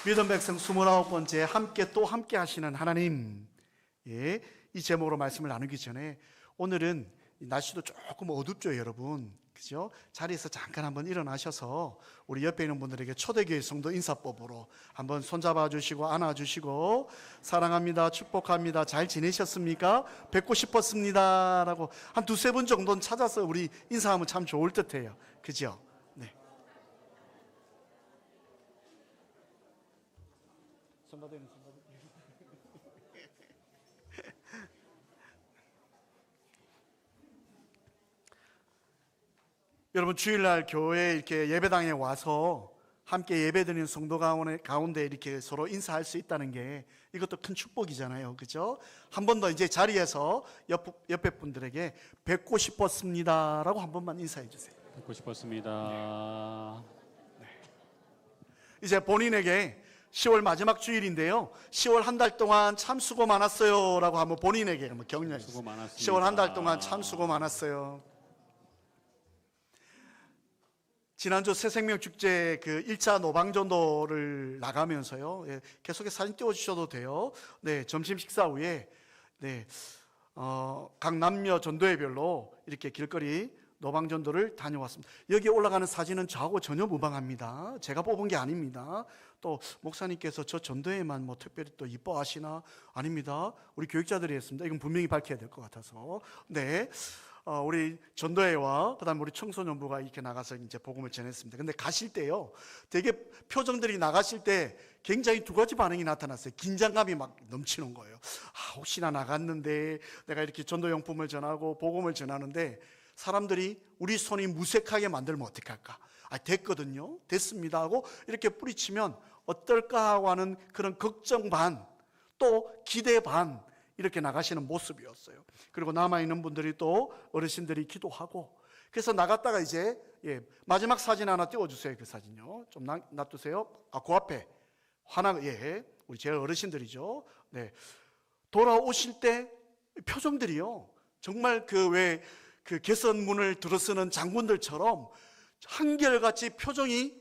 믿음 백성 29번째 함께 또 함께 하시는 하나님, 이 제목으로 말씀을 나누기 전에 오늘은 날씨도 조금 어둡죠 여러분, 그죠? 자리에서 잠깐 한번 일어나셔서 우리 옆에 있는 분들에게 초대교회 성도 인사법으로 한번 손잡아 주시고 안아 주시고, 사랑합니다, 축복합니다, 잘 지내셨습니까? 뵙고 싶었습니다 라고 한 두세 분 정도는 찾아서 우리 인사하면 참 좋을 듯해요, 그죠? 네. 여러분, 주일날 교회 이렇게 예배당에 와서 함께 예배드리는 성도 가운데 이렇게 서로 인사할 수 있다는 게 이것도 큰 축복이잖아요, 그죠? 한 번 더 이제 자리에서 옆에 분들에게 뵙고 싶었습니다 라고 한 번만 인사해 주세요. 뵙고 싶었습니다. 이제 본인에게 10월 마지막 주일인데요, 10월 한 달 동안 참 수고 많았어요 라고 한번 본인에게 한번 격려해 주세요. 수고 많았습니다. 10월 한 달 동안 참 수고 많았어요. 지난주 새생명축제 그 1차 노방전도를 나가면서요, 계속해서 사진 띄워주셔도 돼요. 네, 점심 식사 후에 각 남녀 전도회별로 이렇게 길거리 노방전도를 다녀왔습니다. 여기 올라가는 사진은 저하고 전혀 무방합니다. 제가 뽑은 게 아닙니다. 또 목사님께서 저 전도회만 뭐 특별히 또 이뻐하시나? 아닙니다. 우리 교육자들이 했습니다. 이건 분명히 밝혀야 될 것 같아서. 네. 우리 전도회와 그다음에 우리 청소년부가 이렇게 나가서 이제 복음을 전했습니다. 근데 가실 때요, 되게 표정들이 나가실 때 굉장히 두 가지 반응이 나타났어요. 긴장감이 막 넘치는 거예요. 혹시나 나갔는데 내가 이렇게 전도용품을 전하고 복음을 전하는데 사람들이 우리 손이 무색하게 만들면 어떡할까? 됐거든요, 됐습니다 하고 이렇게 뿌리치면 어떨까 하고 하는 그런 걱정 반, 또 기대 반, 이렇게 나가시는 모습이었어요. 그리고 남아있는 분들이 또 어르신들이 기도하고, 그래서 나갔다가 이제 마지막 사진 하나 띄워주세요. 그 사진요 좀 놔두세요. 그 앞에 우리 제 어르신들이죠. 네, 돌아오실 때 표정들이요, 정말 그 개선문을 들어서는 장군들처럼 한결같이 표정이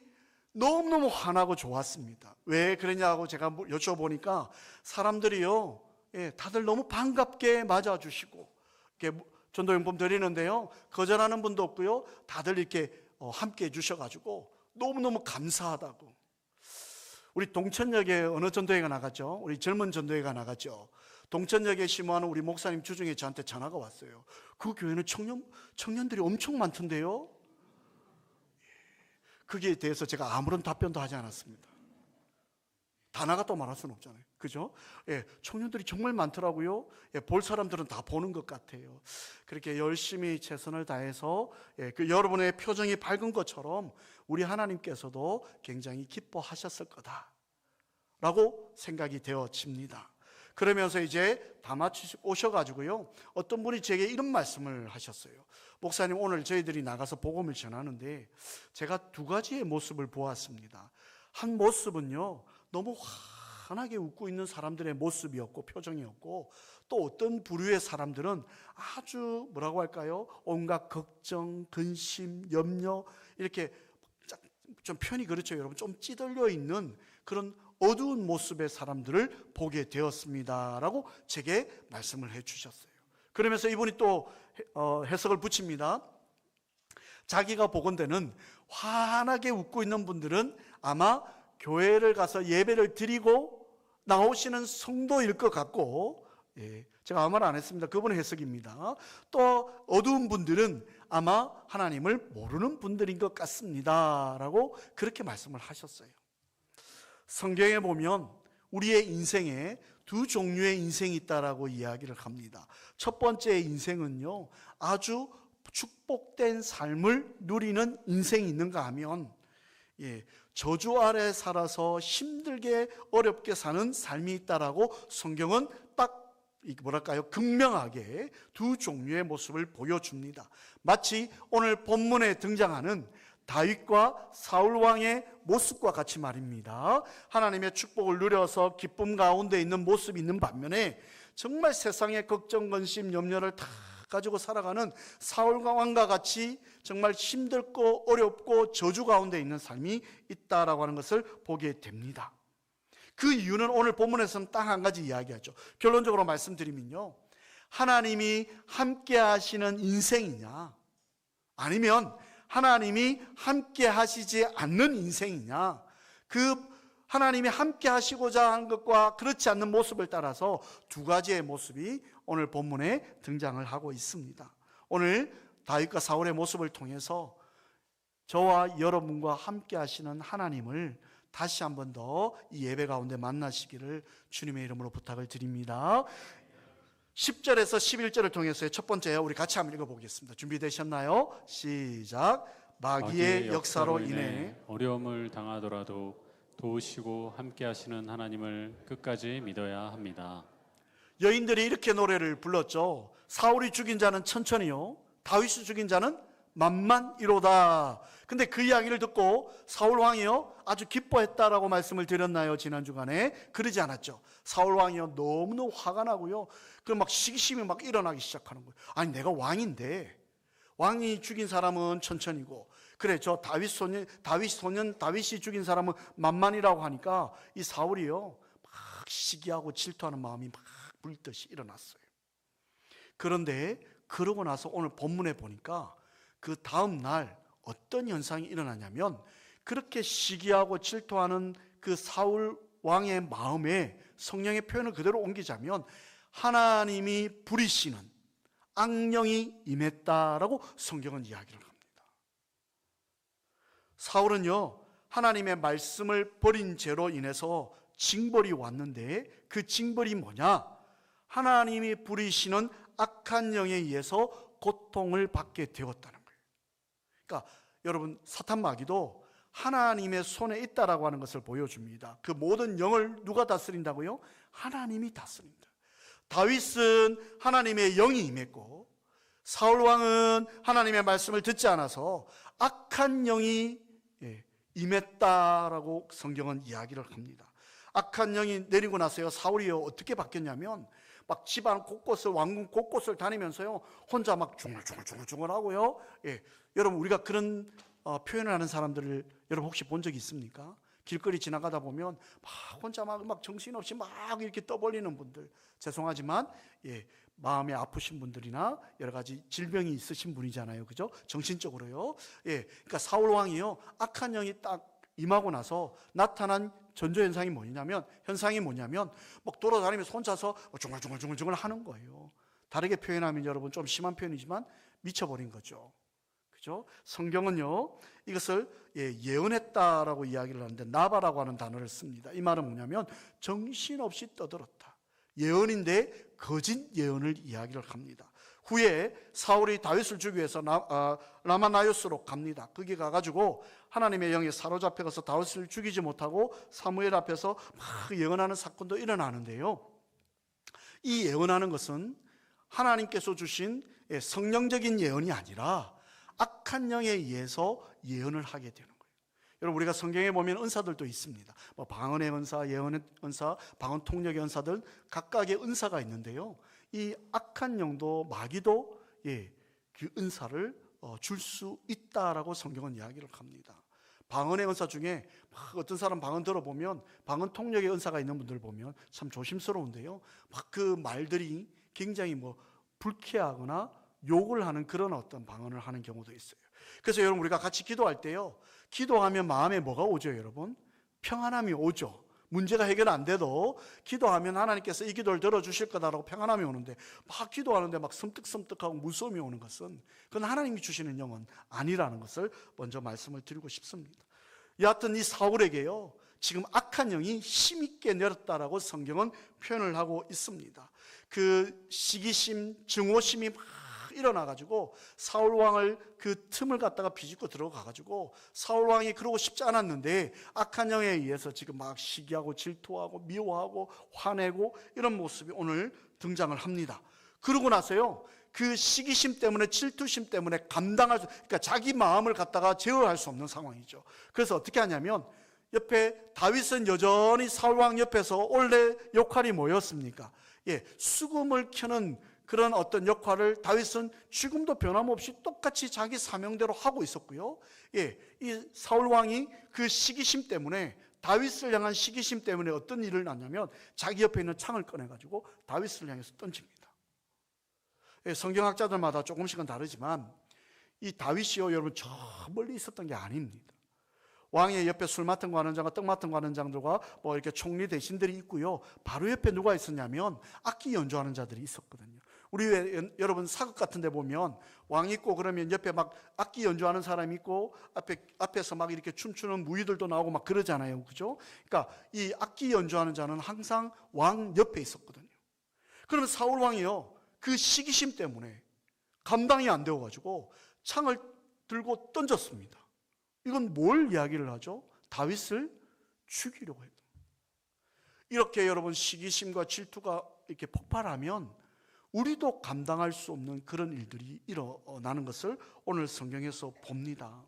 너무너무 환하고 좋았습니다. 왜 그러냐고 제가 여쭤보니까 사람들이요, 다들 너무 반갑게 맞아주시고, 이렇게 전도용품 드리는데요, 거절하는 분도 없고요, 다들 이렇게 함께 해주셔가지고 너무너무 감사하다고. 우리 동천역에 어느 전도회가 나갔죠? 우리 젊은 전도회가 나갔죠. 동천역에 심호하는 우리 목사님 주중에 저한테 전화가 왔어요. 그 교회는 청년들이 엄청 많던데요? 거기에 대해서 제가 아무런 답변도 하지 않았습니다. 다 나갔다고 말할 수는 없잖아요, 그죠? 청년들이 정말 많더라고요. 볼 사람들은 다 보는 것 같아요. 그렇게 열심히 최선을 다해서 그 여러분의 표정이 밝은 것처럼 우리 하나님께서도 굉장히 기뻐하셨을 거다라고 생각이 되어집니다. 그러면서 이제 다 마치고 오셔가지고요, 어떤 분이 제게 이런 말씀을 하셨어요. 목사님, 오늘 저희들이 나가서 복음을 전하는데 제가 두 가지의 모습을 보았습니다. 한 모습은요, 너무 환하게 웃고 있는 사람들의 모습이었고 표정이었고, 또 어떤 부류의 사람들은 아주 뭐라고 할까요? 온갖 걱정, 근심, 염려, 이렇게 좀 표현이 그렇죠 여러분, 좀 찌들려 있는 그런 어두운 모습의 사람들을 보게 되었습니다 라고 제게 말씀을 해 주셨어요. 그러면서 이분이 또 해석을 붙입니다. 자기가 보건대는 환하게 웃고 있는 분들은 아마 교회를 가서 예배를 드리고 나오시는 성도일 것 같고, 제가 아무 말 안 했습니다. 그분의 해석입니다. 또 어두운 분들은 아마 하나님을 모르는 분들인 것 같습니다 라고 그렇게 말씀을 하셨어요. 성경에 보면 우리의 인생에 두 종류의 인생이 있다라고 이야기를 합니다. 첫 번째 인생은요, 아주 축복된 삶을 누리는 인생이 있는가 하면 저주 아래 살아서 힘들게 어렵게 사는 삶이 있다라고 성경은 딱 극명하게 두 종류의 모습을 보여줍니다. 마치 오늘 본문에 등장하는 다윗과 사울 왕의 모습과 같이 말입니다. 하나님의 축복을 누려서 기쁨 가운데 있는 모습이 있는 반면에 정말 세상의 걱정, 근심, 염려를 다 가지고 살아가는 사울 왕과 같이 정말 힘들고 어렵고 저주 가운데 있는 삶이 있다라고 하는 것을 보게 됩니다. 그 이유는 오늘 본문에서는 딱 한 가지 이야기하죠. 결론적으로 말씀드리면요, 하나님이 함께 하시는 인생이냐, 아니면 하나님이 함께 하시지 않는 인생이냐, 그 하나님이 함께 하시고자 하는 것과 그렇지 않는 모습을 따라서 두 가지의 모습이 오늘 본문에 등장을 하고 있습니다. 오늘 다윗과 사울의 모습을 통해서 저와 여러분과 함께 하시는 하나님을 다시 한 번 더 이 예배 가운데 만나시기를 주님의 이름으로 부탁을 드립니다. 10절에서 11절을 통해서의 첫 번째, 우리 같이 한번 읽어보겠습니다. 준비되셨나요? 시작. 마귀의 역사로 인해 어려움을 당하더라도 도우시고 함께 하시는 하나님을 끝까지 믿어야 합니다. 여인들이 이렇게 노래를 불렀죠. 사울이 죽인 자는 천천히요, 다윗이 죽인 자는 만만이로다. 근데 그 이야기를 듣고 사울 왕이요 아주 기뻐했다라고 말씀을 드렸나요? 지난 주간에 그러지 않았죠. 사울 왕이요 너무너무 화가 나고요, 그 막 시기심이 막 일어나기 시작하는 거예요. 아니, 내가 왕인데 왕이 죽인 사람은 천천히고, 그래 저 다윗이 죽인 사람은 만만이라고 하니까 이 사울이요 막 시기하고 질투하는 마음이 막 불듯이 일어났어요. 그런데 그러고 나서 오늘 본문에 보니까 그 다음 날 어떤 현상이 일어나냐면, 그렇게 시기하고 질투하는 그 사울 왕의 마음에 성령의 표현을 그대로 옮기자면 하나님이 부리시는 악령이 임했다라고 성경은 이야기를 합니다. 사울은요 하나님의 말씀을 버린 죄로 인해서 징벌이 왔는데, 그 징벌이 뭐냐? 하나님이 부리시는 악한 영에 의해서 고통을 받게 되었다는 거예요. 그러니까 여러분, 사탄 마귀도 하나님의 손에 있다라고 하는 것을 보여줍니다. 그 모든 영을 누가 다스린다고요? 하나님이 다스린다. 다윗은 하나님의 영이 임했고, 사울 왕은 하나님의 말씀을 듣지 않아서 악한 영이 임했다라고 성경은 이야기를 합니다. 악한 영이 내리고 나서요, 사울이요 어떻게 바뀌었냐면 막 집안 곳곳을, 왕궁 곳곳을 다니면서요 혼자 막 중얼중얼 하고요. 여러분, 우리가 그런 표현을 하는 사람들을 여러분 혹시 본 적이 있습니까? 길거리 지나가다 보면 막 혼자 막 정신없이 막 이렇게 떠벌리는 분들, 죄송하지만 마음이 아프신 분들이나 여러 가지 질병이 있으신 분이잖아요, 그죠? 정신적으로요. 그러니까 사울 왕이요 악한 영이 딱 임하고 나서 나타난 전조 현상이 뭐냐면 막 돌아다니면서 혼자서 중얼중얼 하는 거예요. 다르게 표현하면 여러분 좀 심한 표현이지만 미쳐버린 거죠. 그죠? 성경은요 이것을 예언했다라고 이야기를 하는데 나바라고 하는 단어를 씁니다. 이 말은 뭐냐면 정신없이 떠들었다. 예언인데 거짓 예언을 이야기를 합니다. 후에 사울이 다윗을 죽이기 위해서 라마나요스로 갑니다. 거기 가가지고 하나님의 영에 사로잡혀 가서 다윗을 죽이지 못하고 사무엘 앞에서 막 예언하는 사건도 일어나는데요, 이 예언하는 것은 하나님께서 주신 성령적인 예언이 아니라 악한 영에 의해서 예언을 하게 되는 거예요. 여러분, 우리가 성경에 보면 은사들도 있습니다. 뭐 방언의 은사, 예언의 은사, 방언 통역의 은사들 각각의 은사가 있는데요, 이 악한 영도 마귀도 그 은사를 줄 수 있다라고 성경은 이야기를 합니다. 방언의 은사 중에 어떤 사람 방언 들어보면, 방언 통역의 은사가 있는 분들 보면 참 조심스러운데요, 막 그 말들이 굉장히 뭐 불쾌하거나 욕을 하는 그런 어떤 방언을 하는 경우도 있어요. 그래서 여러분, 우리가 같이 기도할 때요, 기도하면 마음에 뭐가 오죠? 여러분, 평안함이 오죠. 문제가 해결 안 돼도 기도하면 하나님께서 이 기도를 들어주실 거다라고 평안함이 오는데, 막 기도하는데 막 섬뜩섬뜩하고 무서움이 오는 것은 그건 하나님이 주시는 영은 아니라는 것을 먼저 말씀을 드리고 싶습니다. 여하튼 이 사울에게요 지금 악한 영이 힘있게 내렸다라고 성경은 표현을 하고 있습니다. 그 시기심, 증오심이 막 일어나가지고 사울 왕을 그 틈을 갖다가 비집고 들어가가지고, 사울 왕이 그러고 싶지 않았는데 악한 영에 의해서 지금 막 시기하고 질투하고 미워하고 화내고 이런 모습이 오늘 등장을 합니다. 그러고 나서요 그 시기심 때문에, 질투심 때문에 그러니까 자기 마음을 갖다가 제어할 수 없는 상황이죠. 그래서 어떻게 하냐면, 옆에 다윗은 여전히 사울 왕 옆에서 원래 역할이 뭐였습니까? 수금을 켜는 그런 어떤 역할을 다윗은 지금도 변함없이 똑같이 자기 사명대로 하고 있었고요. 이 사울 왕이 그 시기심 때문에 다윗을 향한 시기심 때문에 어떤 일을 났냐면 자기 옆에 있는 창을 꺼내가지고 다윗을 향해서 던집니다. 성경학자들마다 조금씩은 다르지만 이 다윗이요, 여러분, 저 멀리 있었던 게 아닙니다. 왕의 옆에 술 맡은 관원장과 떡 맡은 관원장들과 뭐 이렇게 총리 대신들이 있고요, 바로 옆에 누가 있었냐면 악기 연주하는 자들이 있었거든요. 우리 여러분 사극 같은 데 보면 왕 있고 그러면 옆에 막 악기 연주하는 사람이 있고 앞에서 막 이렇게 춤추는 무희들도 나오고 막 그러잖아요, 그죠? 그러니까 이 악기 연주하는 자는 항상 왕 옆에 있었거든요. 그러면 사울 왕이요, 그 시기심 때문에 감당이 안 되어가지고 창을 들고 던졌습니다. 이건 뭘 이야기를 하죠? 다윗을 죽이려고 했다. 이렇게 여러분 시기심과 질투가 이렇게 폭발하면 우리도 감당할 수 없는 그런 일들이 일어나는 것을 오늘 성경에서 봅니다.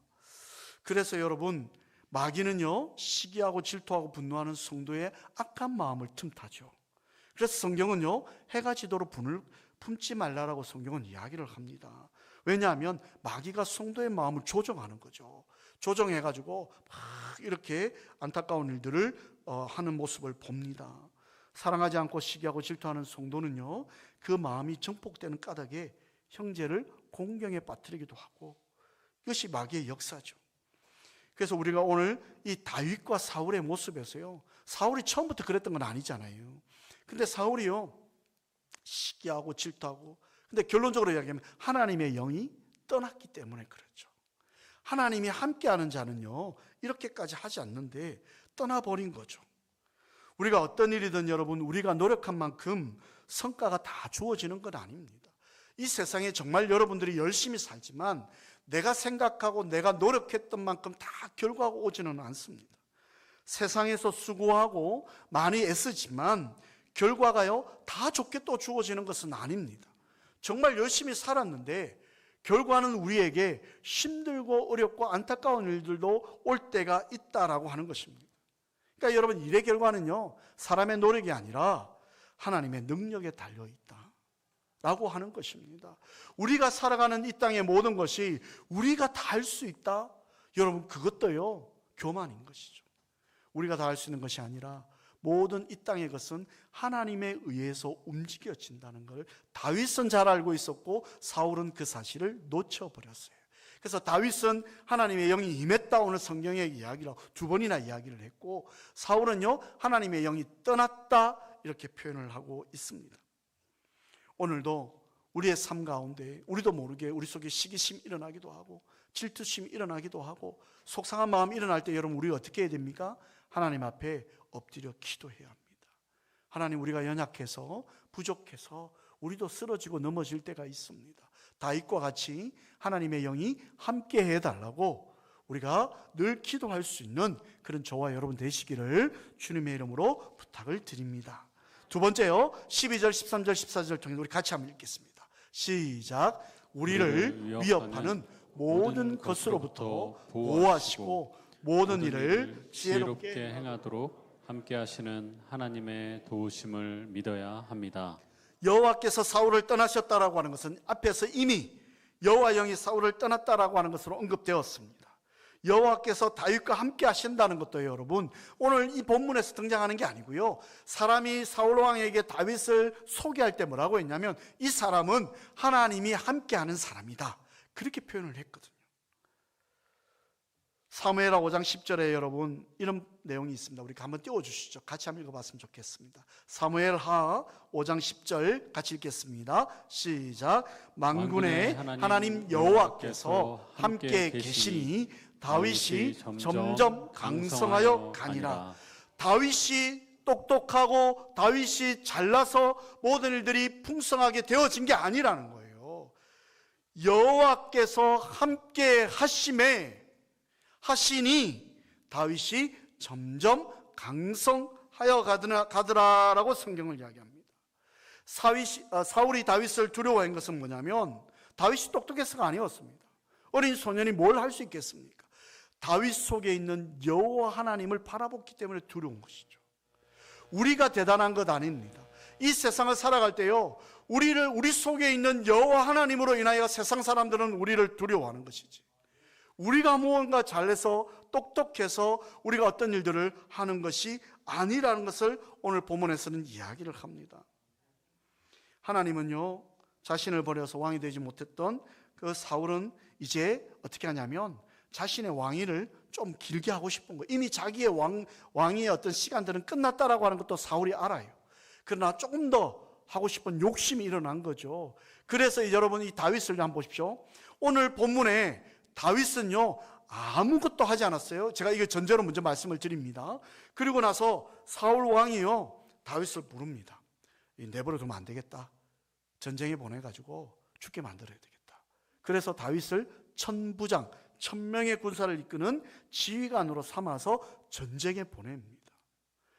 그래서 여러분, 마귀는요, 시기하고 질투하고 분노하는 성도의 악한 마음을 틈타죠. 그래서 성경은요, 해가 지도록 분을 품지 말라라고 성경은 이야기를 합니다. 왜냐하면 마귀가 성도의 마음을 조정하는 거죠. 조정해가지고 막 이렇게 안타까운 일들을 하는 모습을 봅니다. 사랑하지 않고 시기하고 질투하는 성도는요, 그 마음이 정복되는 까닭에 형제를 공경에 빠뜨리기도 하고, 이것이 마귀의 역사죠. 그래서 우리가 오늘 이 다윗과 사울의 모습에서요, 사울이 처음부터 그랬던 건 아니잖아요. 근데 사울이요, 시기하고 질투하고, 근데 결론적으로 이야기하면 하나님의 영이 떠났기 때문에 그렇죠. 하나님이 함께하는 자는요, 이렇게까지 하지 않는데 떠나버린 거죠. 우리가 어떤 일이든 여러분, 우리가 노력한 만큼 성과가 다 주어지는 건 아닙니다. 이 세상에 정말 여러분들이 열심히 살지만 내가 생각하고 내가 노력했던 만큼 다 결과가 오지는 않습니다. 세상에서 수고하고 많이 애쓰지만 결과가요, 다 좋게 또 주어지는 것은 아닙니다. 정말 열심히 살았는데 결과는 우리에게 힘들고 어렵고 안타까운 일들도 올 때가 있다라고 하는 것입니다. 그러니까 여러분, 일의 결과는요, 사람의 노력이 아니라 하나님의 능력에 달려있다라고 하는 것입니다. 우리가 살아가는 이 땅의 모든 것이 우리가 다 할 수 있다? 여러분, 그것도요, 교만인 것이죠. 우리가 다 할 수 있는 것이 아니라 모든 이 땅의 것은 하나님에 의해서 움직여진다는 걸 다윗은 잘 알고 있었고 사울은 그 사실을 놓쳐버렸어요. 그래서 다윗은 하나님의 영이 임했다, 오늘 성경의 이야기로 두 번이나 이야기를 했고, 사울은요, 하나님의 영이 떠났다, 이렇게 표현을 하고 있습니다. 오늘도 우리의 삶 가운데 우리도 모르게 우리 속에 시기심이 일어나기도 하고 질투심이 일어나기도 하고 속상한 마음이 일어날 때 여러분, 우리가 어떻게 해야 됩니까? 하나님 앞에 엎드려 기도해야 합니다. 하나님, 우리가 연약해서 부족해서 우리도 쓰러지고 넘어질 때가 있습니다. 다윗과 같이 하나님의 영이 함께 해달라고 우리가 늘 기도할 수 있는 그런 저와 여러분 되시기를 주님의 이름으로 부탁을 드립니다. 두 번째요, 12절, 13절, 14절 통해 우리 같이 한번 읽겠습니다. 시작. 우리를 위협하는 모든 것으로부터 보호하시고 모든 일을 지혜롭게 행하도록 함께 하시는 하나님의 도우심을 믿어야 합니다. 여호와께서 사울을 떠나셨다라고 하는 것은 앞에서 이미 여호와 영이 사울을 떠났다라고 하는 것으로 언급되었습니다. 여호와께서 다윗과 함께 하신다는 것도 여러분, 오늘 이 본문에서 등장하는 게 아니고요, 사람이 사울 왕에게 다윗을 소개할 때 뭐라고 했냐면 이 사람은 하나님이 함께하는 사람이다, 그렇게 표현을 했거든요. 사무엘하 5장 10절에 여러분 이런 내용이 있습니다. 우리 한번 띄워주시죠. 같이 한번 읽어봤으면 좋겠습니다. 사무엘하 5장 10절 같이 읽겠습니다. 시작. 만군의 하나님 여호와께서 함께 계시니 다윗이 점점 강성하여 가니라. 다윗이 똑똑하고 다윗이 잘나서 모든 일들이 풍성하게 되어진 게 아니라는 거예요. 여호와께서 함께 하시니 다윗이 점점 강성하여 가더라라고 성경을 이야기합니다. 사울이 다윗을 두려워한 것은 뭐냐면 다윗이 똑똑해서가 아니었습니다. 어린 소년이 뭘 할 수 있겠습니까? 다윗 속에 있는 여호와 하나님을 바라봤기 때문에 두려운 것이죠. 우리가 대단한 것 아닙니다. 이 세상을 살아갈 때요, 우리 속에 있는 여호와 하나님으로 인하여 세상 사람들은 우리를 두려워하는 것이지, 우리가 무언가 잘해서 똑똑해서 우리가 어떤 일들을 하는 것이 아니라는 것을 오늘 본문에서는 이야기를 합니다. 하나님은요, 자신을 버려서 왕이 되지 못했던 그 사울은 이제 어떻게 하냐면 자신의 왕위를 좀 길게 하고 싶은 거예요. 이미 자기의 왕위의 어떤 시간들은 끝났다라고 하는 것도 사울이 알아요. 그러나 조금 더 하고 싶은 욕심이 일어난 거죠. 그래서 여러분 이 다윗을 한번 보십시오. 오늘 본문에 다윗은요 아무것도 하지 않았어요. 제가 이거 전제로 먼저 말씀을 드립니다. 그리고 나서 사울 왕이요 다윗을 부릅니다. 내버려 두면 안 되겠다. 전쟁에 보내가지고 죽게 만들어야 되겠다. 그래서 다윗을 천부장, 1000명의 군사를 이끄는 지휘관으로 삼아서 전쟁에 보냅니다.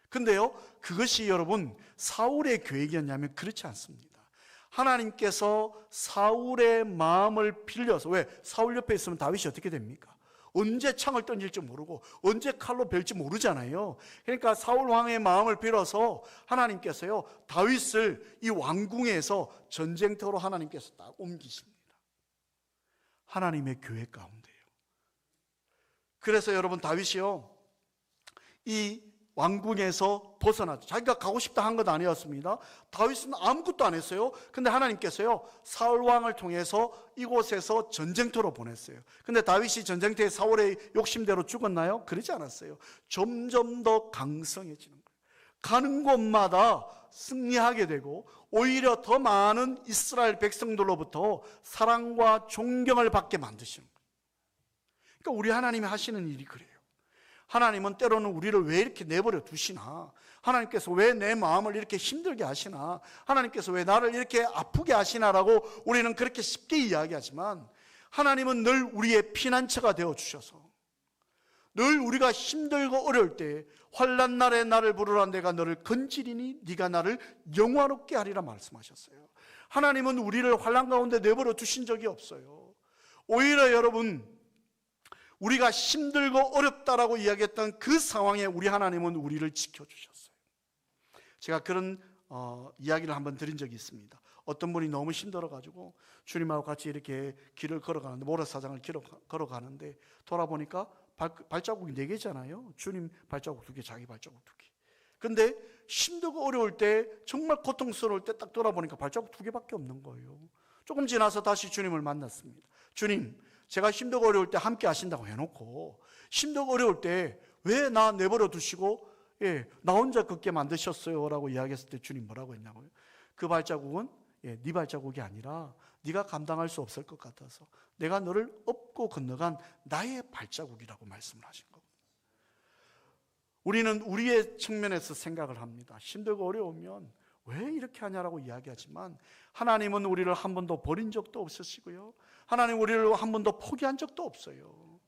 근데요, 그것이 여러분 사울의 계획이었냐면 그렇지 않습니다. 하나님께서 사울의 마음을 빌려서, 왜? 사울 옆에 있으면 다윗이 어떻게 됩니까? 언제 창을 던질지 모르고 언제 칼로 벨지 모르잖아요. 그러니까 사울 왕의 마음을 빌어서 하나님께서요 다윗을 이 왕궁에서 전쟁터로 하나님께서 딱 옮기십니다. 하나님의 계획 가운데요. 그래서 여러분 다윗이요 이 왕궁에서 벗어나죠. 자기가 가고 싶다 한 것 아니었습니다. 다윗은 아무것도 안 했어요. 근데 하나님께서요 사울 왕을 통해서 이곳에서 전쟁터로 보냈어요. 근데 다윗이 전쟁터에 사울의 욕심대로 죽었나요? 그러지 않았어요. 점점 더 강성해지는 거예요. 가는 곳마다 승리하게 되고 오히려 더 많은 이스라엘 백성들로부터 사랑과 존경을 받게 만드시는 거예요. 그러니까 우리 하나님이 하시는 일이 그래요. 하나님은 때로는 우리를 왜 이렇게 내버려 두시나? 하나님께서 왜 내 마음을 이렇게 힘들게 하시나? 하나님께서 왜 나를 이렇게 아프게 하시나라고 우리는 그렇게 쉽게 이야기하지만 하나님은 늘 우리의 피난처가 되어주셔서 늘 우리가 힘들고 어려울 때 환난 날에 나를 부르라 내가 너를 건지리니 네가 나를 영화롭게 하리라 말씀하셨어요. 하나님은 우리를 환난 가운데 내버려 두신 적이 없어요. 오히려 여러분 우리가 힘들고 어렵다라고 이야기했던 그 상황에 우리 하나님은 우리를 지켜주셨어요. 제가 그런 이야기를 한번 드린 적이 있습니다. 어떤 분이 너무 힘들어가지고 주님하고 같이 이렇게 길을 걸어가는데 모래사장을 걸어가는데 돌아보니까 발자국이 4개잖아요. 주님 발자국 2개, 자기 발자국 2개. 근데 힘들고 어려울 때 정말 고통스러울 때 딱 돌아보니까 발자국 2개밖에 없는 거예요. 조금 지나서 다시 주님을 만났습니다. 주님, 제가 힘들고 어려울 때 함께 하신다고 해놓고 힘들고 어려울 때 왜 나 내버려 두시고 나 혼자 걷게 만드셨어요 라고 이야기했을 때 주님 뭐라고 했냐고요? 그 발자국은 네 발자국이 아니라 네가 감당할 수 없을 것 같아서 내가 너를 업고 건너간 나의 발자국이라고 말씀을 하신 겁니다. 우리는 우리의 측면에서 생각을 합니다. 힘들고 어려우면 왜 이렇게 하냐라고 이야기하지만 하나님은 우리를 한 번도 버린 적도 없으시고요. 하나님 우리를 한 번도 포기한 적도 없어요.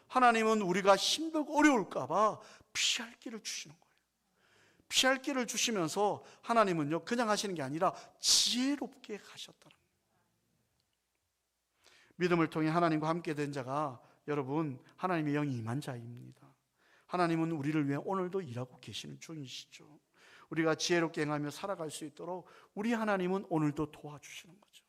하나님은 우리가 힘들고 어려울까 봐 피할 길을 주시는 거예요. 피할 길을 주시면서 하나님은요 그냥 하시는 게 아니라 지혜롭게 하셨다는 거예요. 믿음을 통해 하나님과 함께 된 자가 여러분 하나님의 영이 임한 자입니다. 하나님은 우리를 위해 오늘도 일하고 계시는 중이시죠. 우리가 지혜롭게 행하며 살아갈 수 있도록 우리 하나님은 오늘도 도와주시는 거죠.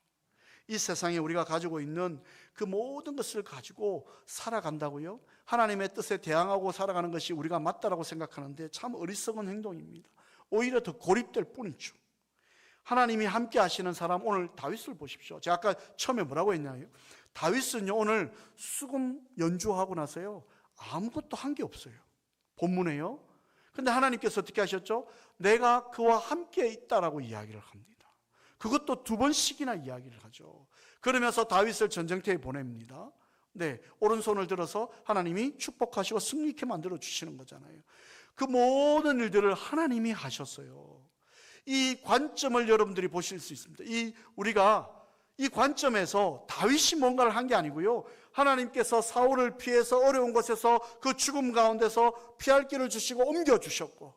이 세상에 우리가 가지고 있는 그 모든 것을 가지고 살아간다고요? 하나님의 뜻에 대항하고 살아가는 것이 우리가 맞다라고 생각하는데 참 어리석은 행동입니다. 오히려 더 고립될 뿐이죠. 하나님이 함께 하시는 사람, 오늘 다윗을 보십시오. 제가 아까 처음에 뭐라고 했냐요? 다윗은요 오늘 수금 연주하고 나서요 아무것도 한 게 없어요. 본문에요. 근데 하나님께서 어떻게 하셨죠? 내가 그와 함께 있다라고 이야기를 합니다. 그것도 2번씩이나 이야기를 하죠. 그러면서 다윗을 전쟁터에 보냅니다. 네, 오른손을 들어서 하나님이 축복하시고 승리케 만들어 주시는 거잖아요. 그 모든 일들을 하나님이 하셨어요. 이 관점을 여러분들이 보실 수 있습니다. 우리가 이 관점에서 다윗이 뭔가를 한 게 아니고요. 하나님께서 사울을 피해서 어려운 곳에서 그 죽음 가운데서 피할 길을 주시고 옮겨주셨고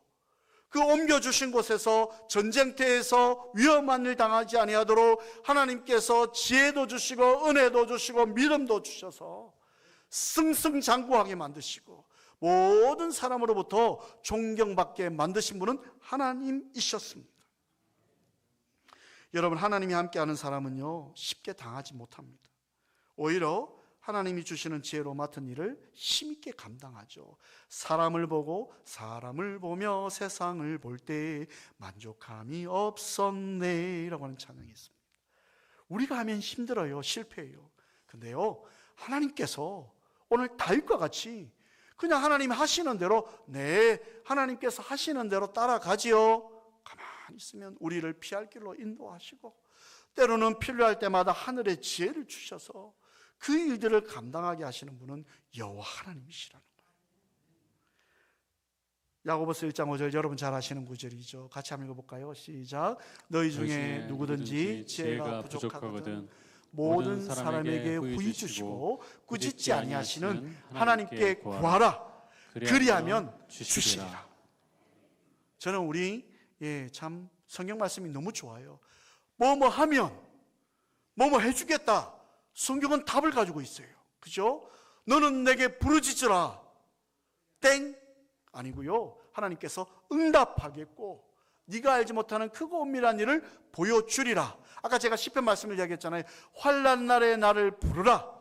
그 옮겨주신 곳에서 전쟁터에서 위험한 일 당하지 아니하도록 하나님께서 지혜도 주시고 은혜도 주시고 믿음도 주셔서 승승장구하게 만드시고 모든 사람으로부터 존경받게 만드신 분은 하나님이셨습니다. 여러분 하나님이 함께하는 사람은요 쉽게 당하지 못합니다. 오히려 하나님이 주시는 지혜로 맡은 일을 힘있게 감당하죠. 사람을 보며 세상을 볼 때 만족함이 없었네 라고 하는 찬양이 있습니다. 우리가 하면 힘들어요. 실패해요. 근데요, 하나님께서 오늘 다윗과 같이 그냥 하나님이 하시는 대로, 네, 하나님께서 하시는 대로 따라가지요. 가만히 있으면 우리를 피할 길로 인도하시고, 때로는 필요할 때마다 하늘의 지혜를 주셔서 그 일들을 감당하게 하시는 분은 여호와 하나님이시라는 거예요. 야고보서 1장 5절, 여러분 잘 아시는 구절이죠. 같이 한번 읽어볼까요? 시작. 너희 중에 누구든지 지혜가 부족하거든 모든 사람에게 후히 주시고 꾸짖지 아니하시는 하나님께 구하라. 그리하면 주시리라. 저는 우리 참 성경 말씀이 너무 좋아요. 뭐뭐 하면 뭐뭐 해주겠다. 성경은 답을 가지고 있어요. 그죠? 너는 내게 부르짖으라. 땡 아니고요. 하나님께서 응답하겠고 네가 알지 못하는 크고 은밀한 일을 보여주리라. 아까 제가 시편 말씀을 이야기했잖아요. 환난 날에 나를 부르라.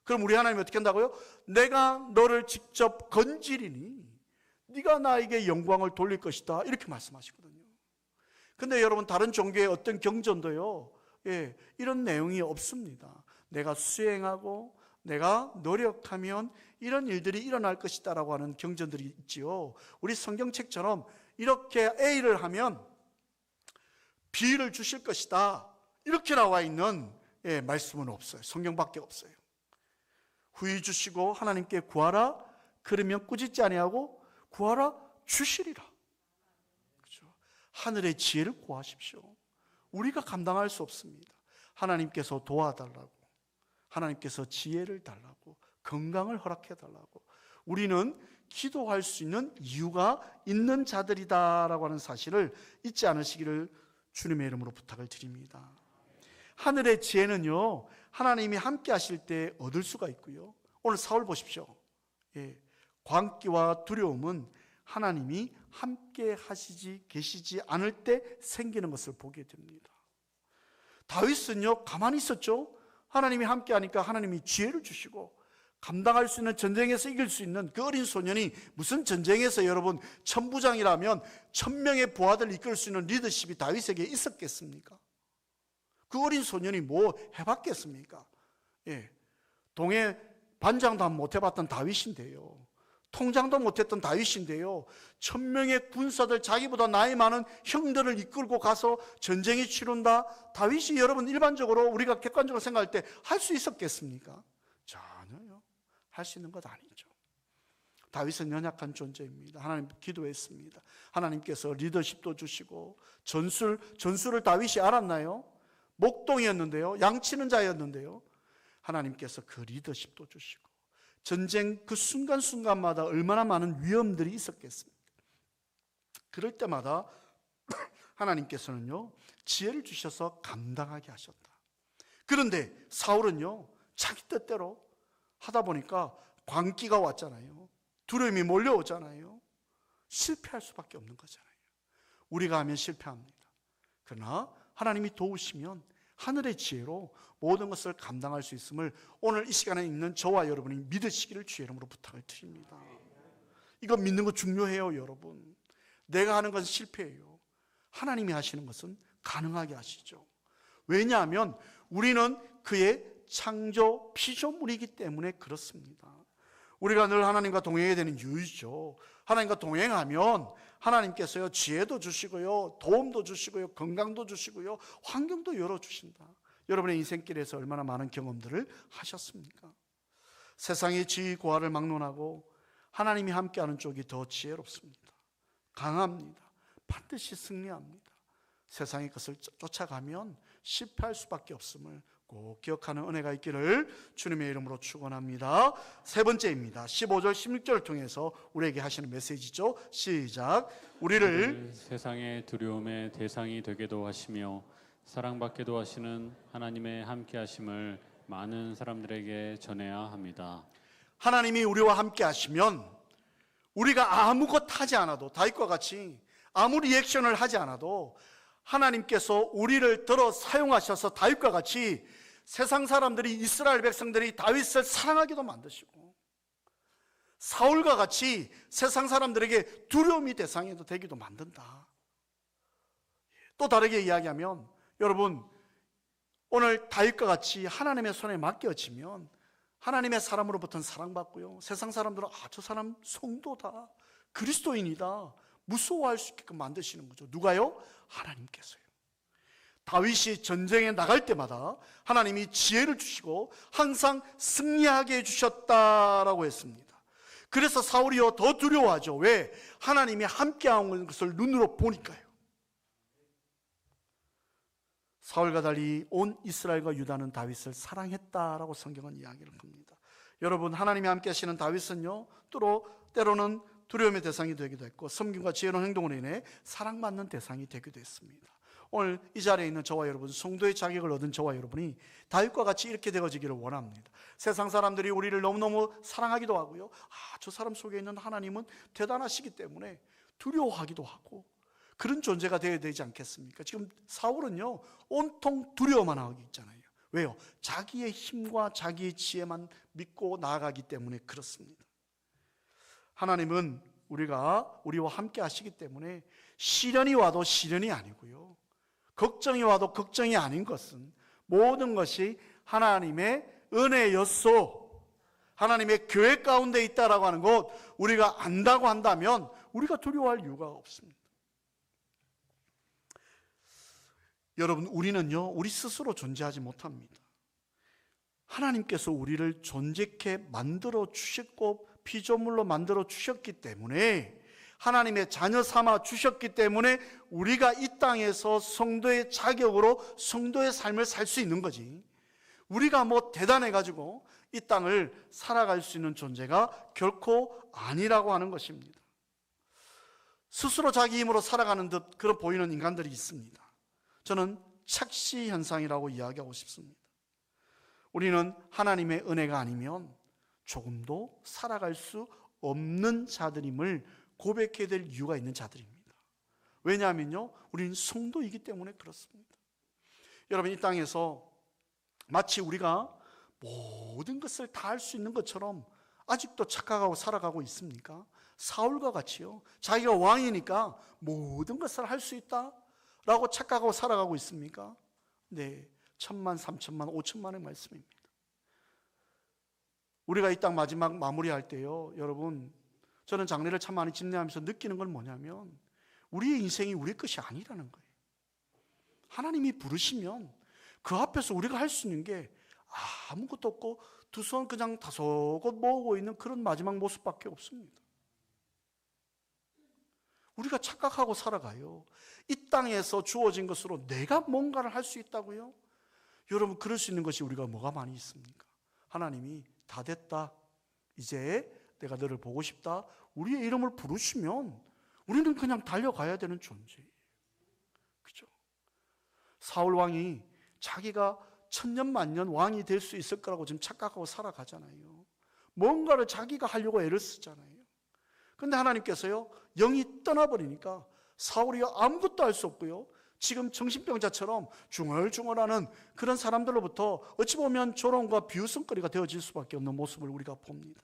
그럼 우리 하나님이 어떻게 한다고요? 내가 너를 직접 건지리니 네가 나에게 영광을 돌릴 것이다. 이렇게 말씀하시거든요. 근데 여러분, 다른 종교의 어떤 경전도요, 이런 내용이 없습니다. 내가 수행하고 내가 노력하면 이런 일들이 일어날 것이다 라고 하는 경전들이 있지요. 우리 성경책처럼 이렇게 A를 하면 B를 주실 것이다 이렇게 나와 있는 말씀은 없어요. 성경밖에 없어요. 후히 주시고 하나님께 구하라. 그러면 꾸짖지 아니하고 구하라 주시리라. 그렇죠? 하늘의 지혜를 구하십시오. 우리가 감당할 수 없습니다. 하나님께서 도와달라고, 하나님께서 지혜를 달라고, 건강을 허락해 달라고, 우리는 기도할 수 있는 이유가 있는 자들이다라고 하는 사실을 잊지 않으시기를 주님의 이름으로 부탁을 드립니다. 하늘의 지혜는요, 하나님이 함께 하실 때 얻을 수가 있고요. 오늘 사울 보십시오. 광기와 두려움은 하나님이 함께 하시지 계시지 않을 때 생기는 것을 보게 됩니다. 다윗은요, 가만히 있었죠. 하나님이 함께 하니까 하나님이 지혜를 주시고 감당할 수 있는, 전쟁에서 이길 수 있는 그 어린 소년이, 무슨 전쟁에서 여러분 천부장이라면 1000명의 부하들을 이끌 수 있는 리더십이 다윗에게 있었겠습니까? 그 어린 소년이 뭐 해봤겠습니까? 동해 반장도 못 해봤던 다윗인데요, 통장도 못했던 다윗인데요, 1000명의 군사들, 자기보다 나이 많은 형들을 이끌고 가서 전쟁이 치룬다. 다윗이 여러분 일반적으로 우리가 객관적으로 생각할 때 할 수 있었겠습니까? 전혀요. 할 수 있는 것 아니죠. 다윗은 연약한 존재입니다. 하나님 기도했습니다. 하나님께서 리더십도 주시고, 전술을 다윗이 알았나요? 목동이었는데요, 양치는 자였는데요, 하나님께서 그 리더십도 주시고, 전쟁 그 순간순간마다 얼마나 많은 위험들이 있었겠습니까? 그럴 때마다 하나님께서는요, 지혜를 주셔서 감당하게 하셨다. 그런데 사울은요, 자기 뜻대로 하다 보니까 광기가 왔잖아요. 두려움이 몰려오잖아요. 실패할 수밖에 없는 거잖아요. 우리가 하면 실패합니다. 그러나 하나님이 도우시면 하늘의 지혜로 모든 것을 감당할 수 있음을 오늘 이 시간에 있는 저와 여러분이 믿으시기를 주의 이름으로 부탁을 드립니다. 이거 믿는 거 중요해요, 여러분. 내가 하는 것은 실패예요. 하나님이 하시는 것은 가능하게 하시죠. 왜냐하면 우리는 그의 창조 피조물이기 때문에 그렇습니다. 우리가 늘 하나님과 동행해야 되는 이유죠. 하나님과 동행하면 하나님께서요, 지혜도 주시고요, 도움도 주시고요, 건강도 주시고요, 환경도 열어주신다. 여러분의 인생길에서 얼마나 많은 경험들을 하셨습니까? 세상의 지위 고하를 막론하고 하나님이 함께하는 쪽이 더 지혜롭습니다. 강합니다. 반드시 승리합니다. 세상의 것을 쫓아가면 실패할 수밖에 없음을 꼭 기억하는 은혜가 있기를 주님의 이름으로 축원합니다. 세 번째입니다. 15절 16절을 통해서 우리에게 하시는 메시지죠. 시작. 우리를 세상의 두려움의 대상이 되게도 하시며 사랑받게도 하시는 하나님의 함께 하심을 많은 사람들에게 전해야 합니다. 하나님이 우리와 함께 하시면 우리가 아무것도 하지 않아도, 다윗과 같이 아무 리액션을 하지 않아도 하나님께서 우리를 들어 사용하셔서 다윗과 같이 세상 사람들이, 이스라엘 백성들이 다윗을 사랑하기도 만드시고, 사울과 같이 세상 사람들에게 두려움이 대상이 되기도 만든다. 또 다르게 이야기하면, 여러분, 오늘 다윗과 같이 하나님의 손에 맡겨지면 하나님의 사람으로부터는 사랑받고요, 세상 사람들은 저 사람 성도다, 그리스도인이다, 무서워할 수 있게끔 만드시는 거죠. 누가요? 하나님께서요. 다윗이 전쟁에 나갈 때마다 하나님이 지혜를 주시고 항상 승리하게 해주셨다라고 했습니다. 그래서 사울이요 더 두려워하죠. 왜? 하나님이 함께하는 것을 눈으로 보니까요. 사울과 달리 온 이스라엘과 유다는 다윗을 사랑했다라고 성경은 이야기를 합니다. 여러분, 하나님이 함께 하시는 다윗은요, 때로는 두려움의 대상이 되기도 했고, 섬김과 지혜로운 행동으로 인해 사랑받는 대상이 되기도 했습니다. 오늘 이 자리에 있는 저와 여러분, 성도의 자격을 얻은 저와 여러분이 다윗과 같이 이렇게 되어지기를 원합니다. 세상 사람들이 우리를 너무너무 사랑하기도 하고요, 저 사람 속에 있는 하나님은 대단하시기 때문에 두려워하기도 하고, 그런 존재가 되어야 되지 않겠습니까? 지금 사울은요 온통 두려워만 하고 있잖아요. 왜요? 자기의 힘과 자기의 지혜만 믿고 나아가기 때문에 그렇습니다. 하나님은 우리와 함께 하시기 때문에 시련이 와도 시련이 아니고요, 걱정이 와도 걱정이 아닌 것은 모든 것이 하나님의 은혜였소, 하나님의 교회 가운데 있다라고 하는 것 우리가 안다고 한다면 우리가 두려워할 이유가 없습니다. 여러분, 우리는요 우리 스스로 존재하지 못합니다. 하나님께서 우리를 존재케 만들어 주셨고 피조물로 만들어 주셨기 때문에, 하나님의 자녀 삼아 주셨기 때문에 우리가 이 땅에서 성도의 자격으로 성도의 삶을 살 수 있는 거지, 우리가 대단해가지고 이 땅을 살아갈 수 있는 존재가 결코 아니라고 하는 것입니다. 스스로 자기 힘으로 살아가는 듯 그런 보이는 인간들이 있습니다. 저는 착시 현상이라고 이야기하고 싶습니다. 우리는 하나님의 은혜가 아니면 조금도 살아갈 수 없는 자들임을 고백해야 될 이유가 있는 자들입니다. 왜냐하면요, 우리는 성도이기 때문에 그렇습니다. 여러분, 이 땅에서 마치 우리가 모든 것을 다 할 수 있는 것처럼 아직도 착각하고 살아가고 있습니까? 사울과 같이요, 자기가 왕이니까 모든 것을 할 수 있다라고 착각하고 살아가고 있습니까? 네, 1000만, 3000만, 5000만의 말씀입니다. 우리가 이 땅 마지막 마무리할 때요, 여러분, 저는 장례를 참 많이 집례하면서 느끼는 건 뭐냐면, 우리의 인생이 우리의 것이 아니라는 거예요. 하나님이 부르시면 그 앞에서 우리가 할 수 있는 게 아무것도 없고 두 손 그냥 다소곳 모으고 있는 그런 마지막 모습밖에 없습니다. 우리가 착각하고 살아가요. 이 땅에서 주어진 것으로 내가 뭔가를 할 수 있다고요? 여러분, 그럴 수 있는 것이 우리가 뭐가 많이 있습니까? 하나님이 다 됐다, 이제 내가 너를 보고 싶다, 우리의 이름을 부르시면 우리는 그냥 달려가야 되는 존재예요. 그죠? 사울 왕이 자기가 천년만년 왕이 될 수 있을 거라고 지금 착각하고 살아가잖아요. 뭔가를 자기가 하려고 애를 쓰잖아요. 그런데 하나님께서요, 영이 떠나버리니까 사울이 아무것도 할 수 없고요, 지금 정신병자처럼 중얼중얼하는 그런 사람들로부터 어찌 보면 조롱과 비웃음거리가 되어질 수밖에 없는 모습을 우리가 봅니다.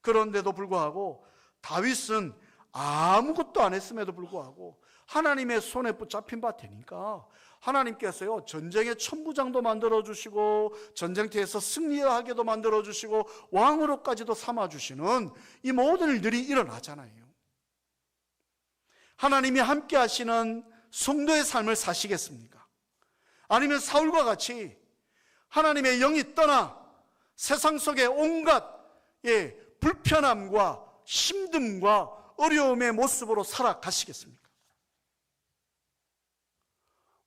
그런데도 불구하고 다윗은 아무것도 안 했음에도 불구하고 하나님의 손에 붙잡힌 바 되니까 하나님께서요 전쟁의 천부장도 만들어주시고 전쟁터에서 승리하게도 만들어주시고 왕으로까지도 삼아주시는 이 모든 일들이 일어나잖아요. 하나님이 함께 하시는 성도의 삶을 사시겠습니까? 아니면 사울과 같이 하나님의 영이 떠나 세상 속에 온갖 불편함과 힘듦과 어려움의 모습으로 살아가시겠습니까?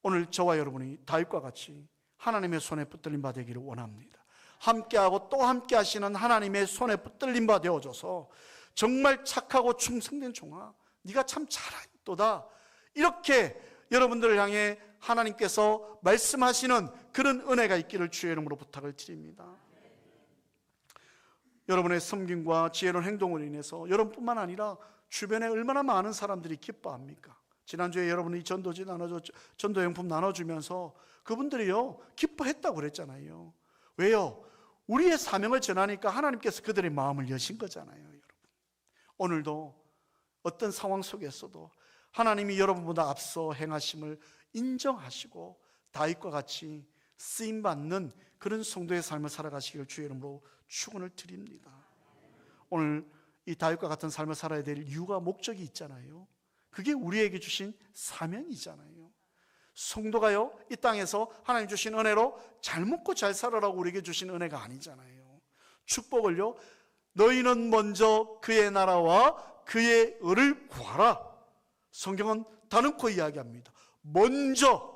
오늘 저와 여러분이 다윗과 같이 하나님의 손에 붙들린 바 되기를 원합니다. 함께하고 또 함께 하시는 하나님의 손에 붙들린 바 되어줘서 정말 착하고 충성된 종아, 네가 참 잘하도다, 이렇게 여러분들을 향해 하나님께서 말씀하시는 그런 은혜가 있기를 주의 이름으로 부탁을 드립니다. 여러분의 섬김과 지혜로운 행동으로 인해서 여러분뿐만 아니라 주변에 얼마나 많은 사람들이 기뻐합니까? 지난주에 여러분이 전도용품 나눠주면서 그분들이요 기뻐했다고 그랬잖아요. 왜요? 우리의 사명을 전하니까 하나님께서 그들의 마음을 여신 거잖아요. 여러분, 오늘도 어떤 상황 속에서도 하나님이 여러분보다 앞서 행하심을 인정하시고 다윗과 같이 쓰임받는 그런 성도의 삶을 살아가시길 주의 이름으로 축원을 드립니다. 오늘 이 다윗과 같은 삶을 살아야 될 이유가 목적이 있잖아요. 그게 우리에게 주신 사명이잖아요. 성도가요 이 땅에서 하나님 주신 은혜로 잘 먹고 잘 살아라고 우리에게 주신 은혜가 아니잖아요. 축복을요 너희는 먼저 그의 나라와 그의 의를 구하라. 성경은 다놓고 이야기합니다. 먼저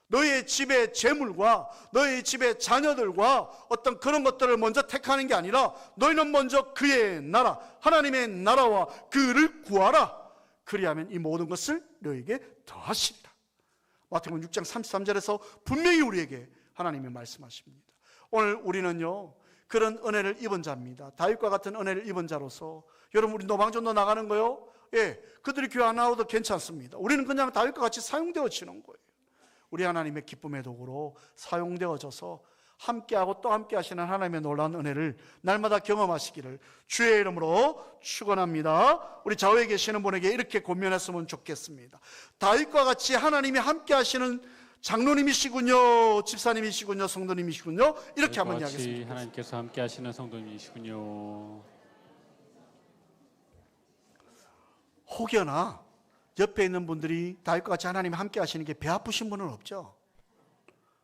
너희의 집의 재물과 너희의 집의 자녀들과 어떤 그런 것들을 먼저 택하는 게 아니라 너희는 먼저 그의 나라, 하나님의 나라와 그 의를 구하라. 그리하면 이 모든 것을 너희에게 더하시리라. 마태복음 6장 33절에서 분명히 우리에게 하나님이 말씀하십니다. 오늘 우리는요 그런 은혜를 입은 자입니다. 다윗과 같은 은혜를 입은 자로서 여러분 우리 노방전도 나가는 거요 그들이 교회 안 나와도 괜찮습니다. 우리는 그냥 다윗과 같이 사용되어지는 거예요. 우리 하나님의 기쁨의 도구로 사용되어져서 함께하고 또 함께 하시는 하나님의 놀라운 은혜를 날마다 경험하시기를 주의 이름으로 축원합니다. 우리 좌우에 계시는 분에게 이렇게 권면했으면 좋겠습니다. 다윗과 같이 하나님이 함께 하시는 장로님이시군요, 집사님이시군요, 성도님이시군요, 이렇게 한번 이야기했습니다. 하나님께서 함께 하시는 성도님이시군요. 혹여나 옆에 있는 분들이 다윗과 같이 하나님이 함께 하시는 게 배 아프신 분은 없죠?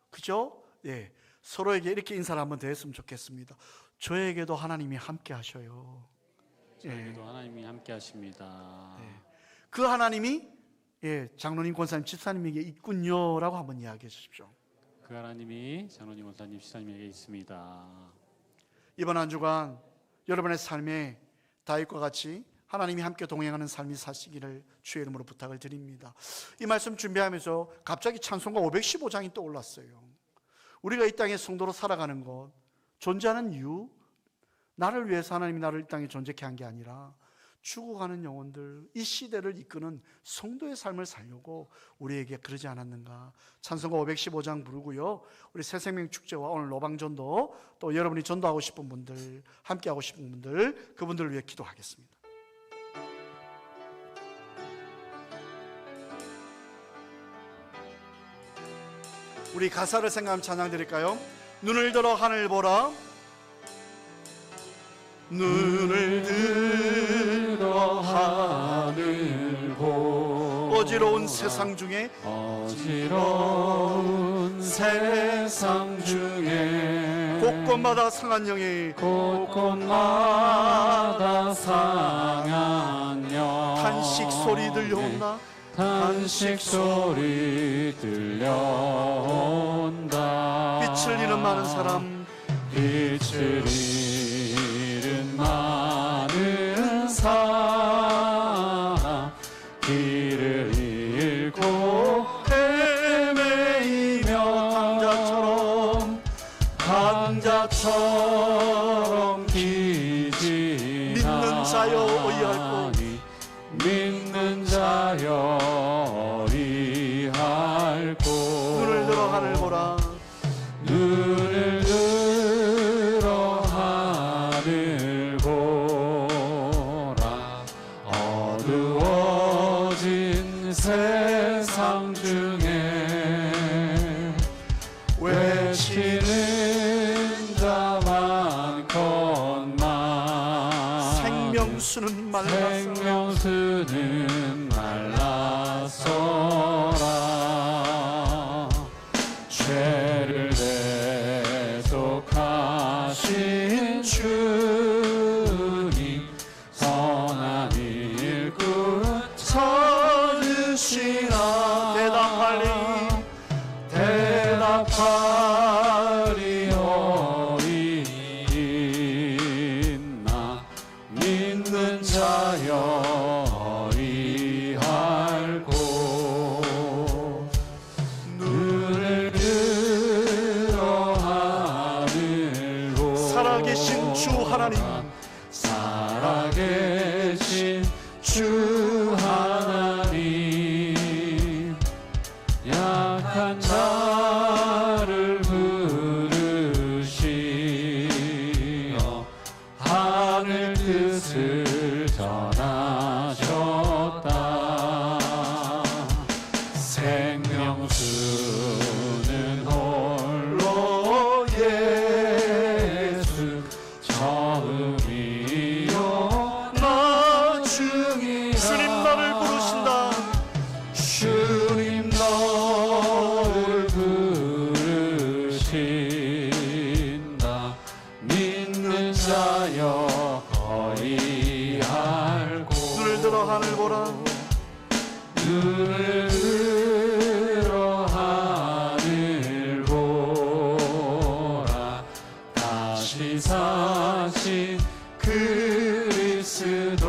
그죠? 예, 서로에게 이렇게 인사를 한번 더 했으면 좋겠습니다. 저에게도 하나님이 함께 하셔요. 저에게도 하나님이 함께 하십니다. 그 하나님이 장로님, 권사님, 집사님에게 있군요 라고 한번 이야기해 주십시오. 그 하나님이 장로님, 권사님, 집사님에게 있습니다. 이번 한 주간 여러분의 삶에 다윗과 같이 하나님이 함께 동행하는 삶이 사시기를 주의 이름으로 부탁을 드립니다. 이 말씀 준비하면서 갑자기 찬송가 515장이 떠올랐어요. 우리가 이 땅에 성도로 살아가는 것, 존재하는 이유, 나를 위해서 하나님이 나를 이 땅에 존재케 한 게 아니라 죽어가는 영혼들, 이 시대를 이끄는 성도의 삶을 살려고 우리에게 그러지 않았는가. 찬송가 515장 부르고요, 우리 새생명 축제와 오늘 노방전도, 또 여러분이 전도하고 싶은 분들, 함께 하고 싶은 분들, 그분들을 위해 기도하겠습니다. 우리 가사를 생각하면 찬양 드릴까요? 눈을 들어 하늘 보라, 눈을 들어 하늘 보. 어지러운 세상 중에, 어지러운 세상 중에 곳곳마다 상한 영에, 곳곳마다 상한 영 탄식 소리 들려온다, 탄식 소리 들려온다. 빛을 잃은 많은 사람, 빛을 잃은 많은 사람, 길을 잃고 헤매이며 강자처럼 기지나. 믿는 자여 어이할 곳, 믿는 자여 어이할 곳. 눈을 들어 하늘 보라, 눈을 들어 하늘 보라. 어두워진 세상 중에 외치는 자 많건만 생명수는 말랐어, 생명수는 말랐어라. 죄를 대속하신 주님, 선한 일꾼 찾으시나. 대답하리 어디 있나. 믿는 자여 어이할 곳. 눈을 들어 하늘 보라. 살아계신 주 하나님, 살아계신 주 하나님, 눈을 들어 하늘 보라. 다시 사신 그리스도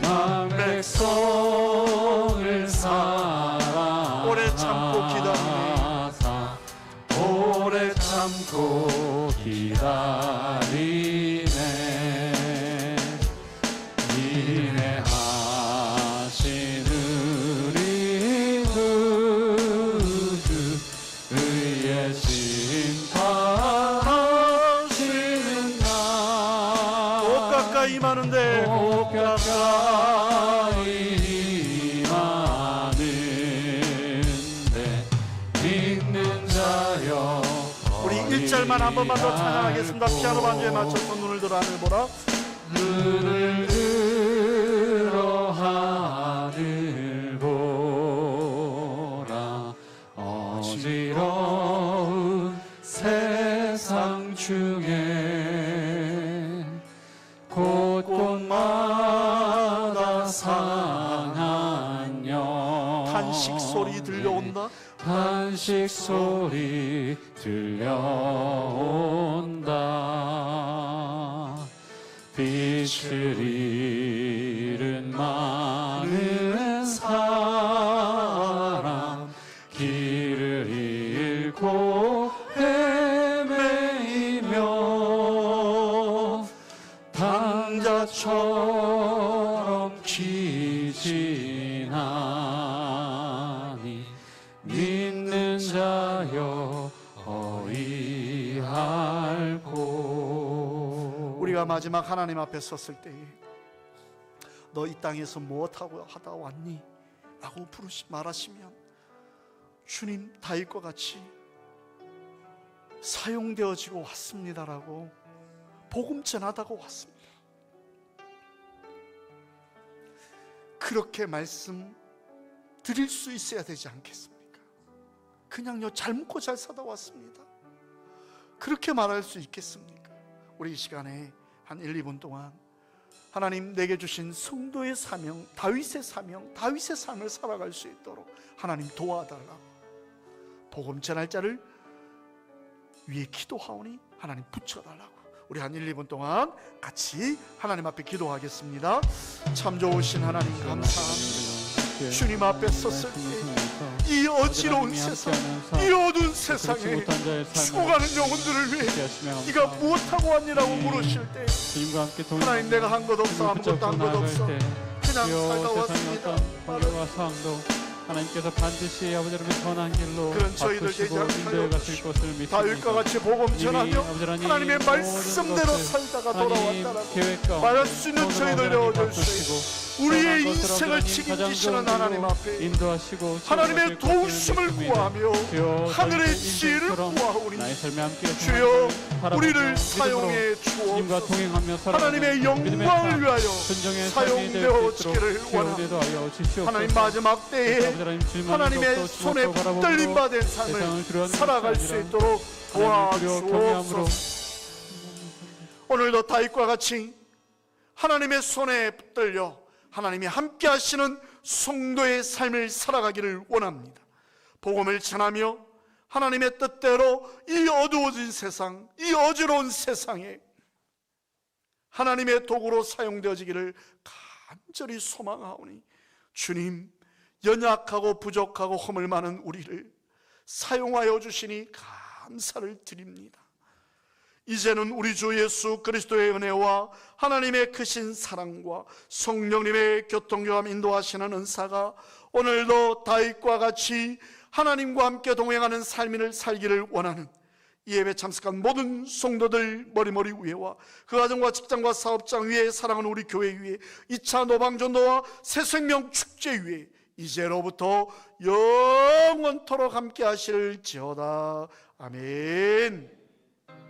만 백성을 사랑하사 오래 참고 기다리네. 오래 참고 기다리네. 인내하신 우리 구주 의의 심판하시는 날 꼭 가까이 임하는데 꼭 가까이 임하는데 믿는 자여. 우리 1절만 한 번만 더 찬양하겠습니다. 피아노 반주에 맞춰서 눈을 들어 하늘 보라. 눈을 들어 하늘 보라. 어지러운 세상 중에 곳곳마다 상한 영 탄식 소리 들려온다. 탄식 소리 들려온다. 빛을 잃은 많은 사람 길을 잃고 헤매이며 당자처럼 기진하니 믿는 자여 어이할고. 우리가 마지막 하나님 앞에 섰을 때에 너 이 땅에서 무엇하고 하다 왔니? 라고 말하시면 주님 다윗과 같이 사용되어지고 왔습니다라고 복음 전하다고 왔습니다. 그렇게 말씀 드릴 수 있어야 되지 않겠습니까? 그냥요 잘 먹고 잘 사다 왔습니다. 그렇게 말할 수 있겠습니까? 우리 이 시간에 한 1, 2분 동안 하나님 내게 주신 성도의 사명, 다윗의 사명, 다윗의 삶을 살아갈 수 있도록 하나님 도와달라고, 복음 전할 자를 위에 기도하오니 하나님 붙여달라고, 우리 한 1, 2분 동안 같이 하나님 앞에 기도하겠습니다. 참 좋으신 하나님 감사합니다. 주님 앞에 섰을 때 이 어지러운 세상, 이 어두운 세상에 죽어가는 영혼들을 위해 네가 무엇하고 왔니라고 물으실 때 하나님 내가 한 것 없어, 아무것도 한 것 없어, 그냥 살다 왔습니다. 환경과 상황도 하나님께서 반드시 아버지를 선한 길로 그런 저희들 되지 않게 하여 주시고 다윗과 같이 복음 전하며 하나님의 말씀대로 살다가 돌아왔다라고 말할 수 있는 저희들 되어주시고, 우리의 인생을 책임지시는 하나님 앞에 인도하시고 하나님의 도우심을 구하며 하늘의 지혜를 구하오니 주여 우리를 사용해 주옵소서. 하나님의 영광을 위하여 사용되어지기를 원합니다. 하나님 마지막 때에 하나님의 손에 붙들림 받은 삶을 살아갈 수 있도록 도와주옵소서. 오늘도 다윗과 같이 하나님의 손에 붙들려 하나님이 함께 하시는 성도의 삶을 살아가기를 원합니다. 복음을 전하며 하나님의 뜻대로 이 어두워진 세상, 이 어지러운 세상에 하나님의 도구로 사용되어지기를 간절히 소망하오니 주님, 연약하고 부족하고 허물 많은 우리를 사용하여 주시니 감사를 드립니다. 이제는 우리 주 예수 그리스도의 은혜와 하나님의 크신 사랑과 성령님의 교통교감 인도하시는 은사가 오늘도 다윗과 같이 하나님과 함께 동행하는 삶을 살기를 원하는 이 예배 참석한 모든 성도들 머리머리 위에와 그 가정과 직장과 사업장 위에, 사랑하는 우리 교회 위에, 2차 노방전도와 새생명 축제 위에 이제로부터 영원토록 함께 하실지어다. 아멘.